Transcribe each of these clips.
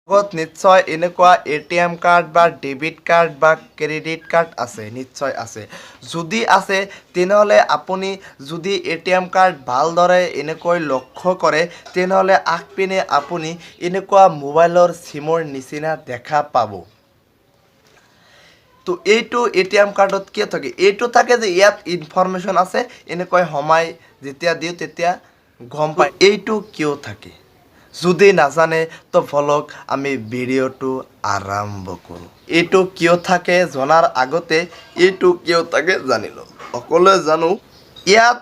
নিশ্চয় এনেকুৱা ATM card বা ডেবিট কাৰ্ড বা ক্ৰেডিট কাৰ্ড আছে, নিশ্চয় আছে। যদি আছে তেনেহ'লে আপুনি যদি এটিএম কাৰ্ড ভালদৰে এনেকৈ লক্ষ্য কৰে তেনেহ'লে আগপিনে আপুনি এনেকুৱা মোবাইলৰ চিমৰ নিচিনা দেখা পাব। তো এইটো এটিএম কাৰ্ডত কি থাকে? এইটো থাকে যে ইয়াত ইনফৰমেশ্যন আছে, এনেকৈ সোমাই যেতিয়া দিওঁ তেতিয়া গম পায় এইটো কিয় থাকে। যদি নাজানে তো বলক আমি ভিডিঅ'টো আৰম্ভ কৰোঁ। এইটো কিয় থাকে জনাৰ আগতে এইটো কিয় থাকে জানি লওঁ। সকলোৱে জানো ইয়াত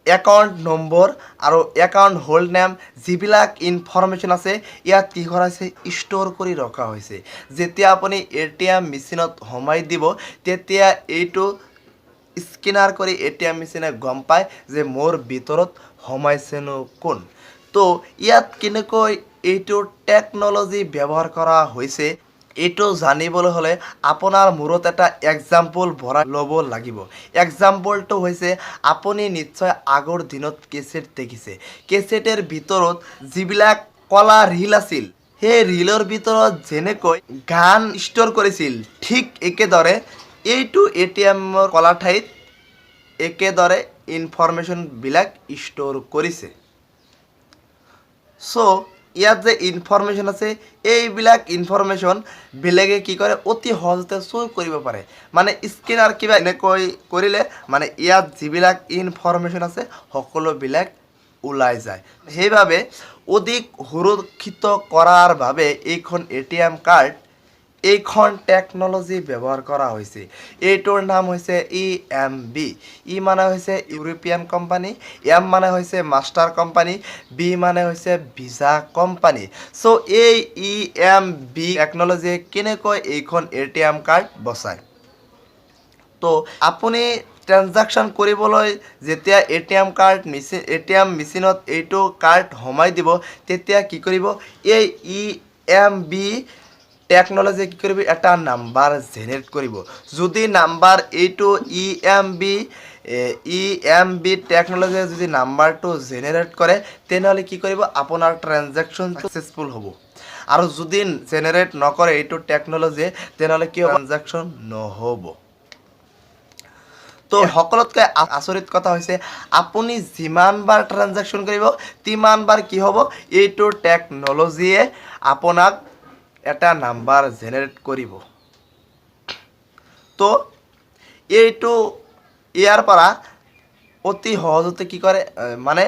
একাউণ্ট নম্বৰ আৰু একাউণ্ট হোল্ড নেম যিবিলাক ইনফৰমেশ্যন আছে ইয়াত কি কৰা হৈছে ষ্ট'ৰ কৰি ৰখা হৈছে। যেতিয়া আপুনি এটিএম মেচিনত সোমাই দিব তেতিয়া এইটো স্কেনাৰ কৰি এটিএম মেচিনে গম পায় যে মোৰ ভিতৰত সোমাইছেনো কোন। তো ইয়াত কেনেকৈ এইটো টেকন'লজি ব্যৱহাৰ কৰা হৈছে এইটো জানিবলৈ হ'লে আপোনাৰ মূৰত এটা এক্সাম্পল ভৰাই ল'ব লাগিব। এক্সাম্পলটো হৈছে আপুনি নিশ্চয় আগৰ দিনত কেছেট দেখিছে। কেছেটেৰ ভিতৰত যিবিলাক কলা ৰীল আছিল সেই ৰীলৰ ভিতৰত যেনেকৈ গান ষ্ট'ৰ কৰিছিল ঠিক একেদৰে এইটো এটিএমৰ কলা ঠাইত একেদৰে ইনফৰমেশ্যনবিলাক ষ্ট'ৰ কৰিছে। চ' ইয়াত যে ইনফৰমেশ্যন আছে এইবিলাক ইনফৰমেশ্যন বেলেগে কি কৰে অতি সহজতে চুৰ কৰিব পাৰে। মানে স্কেনাৰ কিবা এনেকৈ কৰিলে মানে ইয়াত যিবিলাক ইনফৰমেশ্যন আছে সকলোবিলাক ওলাই যায়। সেইবাবে অধিক সুৰক্ষিত কৰাৰ বাবে এইখন এটিএম কাৰ্ড এইখন টেকন'লজি ব্যৱহাৰ কৰা হৈছে। এইটোৰ নাম হৈছে EMB। ই মানে হৈছে ইউৰোপিয়ান কোম্পানী, এম মানে হৈছে মাষ্টাৰ কোম্পানী, বি মানে হৈছে ভিছা কোম্পানী। চ' এই EMB টেকন'লজিয়ে কেনেকৈ এইখন এটিএম কাৰ্ড বচায়। তো আপুনি ট্ৰেনজেকশ্যন কৰিবলৈ যেতিয়া এটিএম মেচিনত এইটো কাৰ্ড সোমাই দিব তেতিয়া কি কৰিব এই EMB টেকন'লজিয়ে কি কৰিব এটা নাম্বাৰ জেনেৰেট কৰিব। যদি নাম্বাৰ এইটো EMB টেকন'লজিয়ে যদি নাম্বাৰটো জেনেৰেট কৰে তেনেহ'লে কি কৰিব আপোনাৰ ট্ৰেনজেকশ্যন ছাকচেছফুল হ'ব। আৰু যদি জেনেৰেট নকৰে এইটো টেকন'লজিয়ে তেনেহ'লে কি হ'ব ট্ৰেনজেকশ্যন নহ'ব। তো সকলোতকৈ আচৰিত কথা হৈছে আপুনি যিমানবাৰ ট্ৰেনজেকশ্যন কৰিব তিমানবাৰ কি হ'ব এইটো টেকন'লজিয়ে আপোনাক এটা নাম্বাৰ জেনেৰেট কৰিব। তো এইটো ইয়াৰ পৰা অতি সহজতে কি কৰে মানে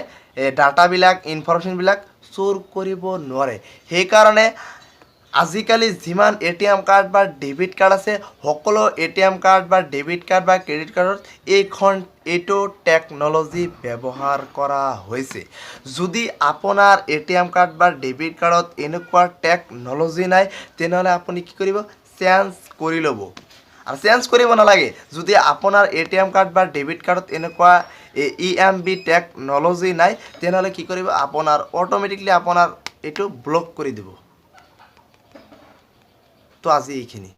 ডাটাবিলাক ইনফৰমেশ্যনবিলাক চুৰ কৰিব নোৱাৰে। সেইকাৰণে আজিকালি যিমান এটিএম কাৰ্ড বা ডেবিট কাৰ্ড আছে সকলো এটিএম কাৰ্ড বা ডেবিট কাৰ্ড বা ক্ৰেডিট কাৰ্ডত এইটো টেকন'লজি ব্যৱহাৰ কৰা হৈছে। যদি আপোনাৰ এটিএম কাৰ্ড বা ডেবিট কাৰ্ডত এনেকুৱা টেকন'লজি নাই তেনেহ'লে আপুনি কি কৰিব চেঞ্জ কৰি ল'ব। আৰু চেঞ্জ কৰিব নালাগে। যদি আপোনাৰ এটিএম কাৰ্ড বা ডেবিট কাৰ্ডত এনেকুৱা EMB টেকন'লজি নাই তেনেহ'লে কি কৰিব আপোনাৰ অট'মেটিকলি আপোনাৰ এইটো ব্লক কৰি দিব। তো আজি এইখিনি।